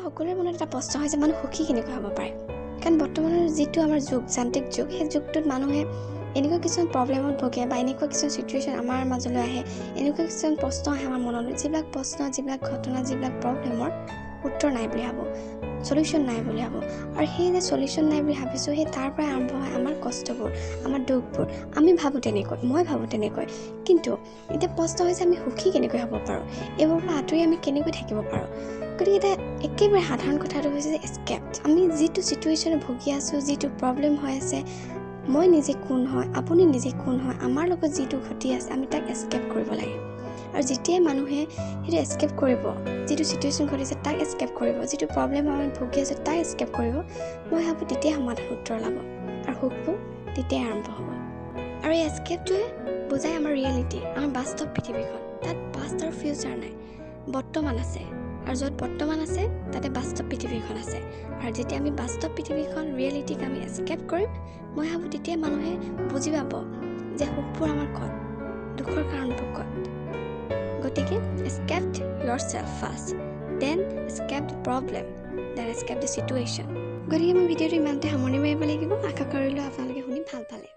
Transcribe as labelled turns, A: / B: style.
A: সকলোৰে মনত এটা প্ৰশ্ন হয় যে মানুহ সুখী কেনেকৈ হ'ব পাৰে কাৰণ বৰ্তমানৰ যিটো আমাৰ যুগ যান্ত্ৰিক যুগ সেই যুগটোত মানুহে এনেকুৱা কিছুমান প্ৰব্লেমত ভোগে বা এনেকুৱা কিছুমান চিটুৱেশ্যন আমাৰ মাজলৈ আহে এনেকুৱা কিছুমান প্ৰশ্ন আহে আমাৰ মনলৈ যিবিলাক প্ৰশ্ন যিবিলাক ঘটনা যিবিলাক প্ৰব্লেমৰ উত্তৰ নাই বুলি ভাবোঁ সলিউশ্যন নাই বুলি ভাবোঁ আৰু সেই যে সলিউশ্যন নাই বুলি ভাবিছোঁ সেই তাৰ পৰাই আৰম্ভ হয় আমাৰ কষ্টবোৰ আমাৰ দুখবোৰ আমি ভাবোঁ তেনেকৈ মই ভাবোঁ তেনেকৈ কিন্তু এতিয়া প্ৰশ্ন হৈছে আমি সুখী কেনেকৈ হ'ব পাৰোঁ এইবোৰৰ পৰা আঁতৰি আমি কেনেকৈ থাকিব পাৰোঁ গতিকে এটা একেবাৰে সাধাৰণ কথাটো হৈছে যে এস্কেপ আমি যিটো চিটুৱেশ্যনত ভুগি আছোঁ যিটো প্ৰব্লেম হৈ আছে মই নিজে কোন হয় আপুনি নিজে কোন হয় আমাৰ লগত যিটো ঘটি আছে আমি তাক এস্কেপ কৰিব লাগে আৰু যেতিয়াই মানুহে সেইটো এস্কেপ কৰিব যিটো চিটুৱেশ্যন ঘটিছে তাক এস্কেপ কৰিব যিটো প্ৰব্লেম আমি ভুগি আছোঁ তাক এস্কেপ কৰিব মই ভাবোঁ তেতিয়াই সমাধান উত্তৰ ওলাব আৰু সুখবোৰ তেতিয়াই আৰম্ভ হ'ব আৰু এই এস্কেপটোৱে বুজায় আমাৰ ৰিয়েলিটি আমাৰ বাস্তৱ পৃথিৱীখন তাত পাষ্ট আৰু ফিউচাৰ নাই বৰ্তমান আছে আৰু য'ত বৰ্তমান আছে তাতে বাস্তৱ পৃথিৱীখন আছে আৰু যেতিয়া আমি বাস্তৱ পৃথিৱীখন ৰিয়েলিটিক আমি এস্কেপ কৰিম মই ভাবোঁ তেতিয়া মানুহে বুজি পাব যে সুখবোৰ আমাৰ ক'ত দুখৰ কাৰণবোৰ ক'ত গতিকে escape yourself first then escape the problem then escape the situation গতিকে মই ভিডিঅ'টো ইমানতে সামৰণি মাৰিব লাগিব আশা কৰিলোঁ আপোনালোকে শুনি ভাল পালে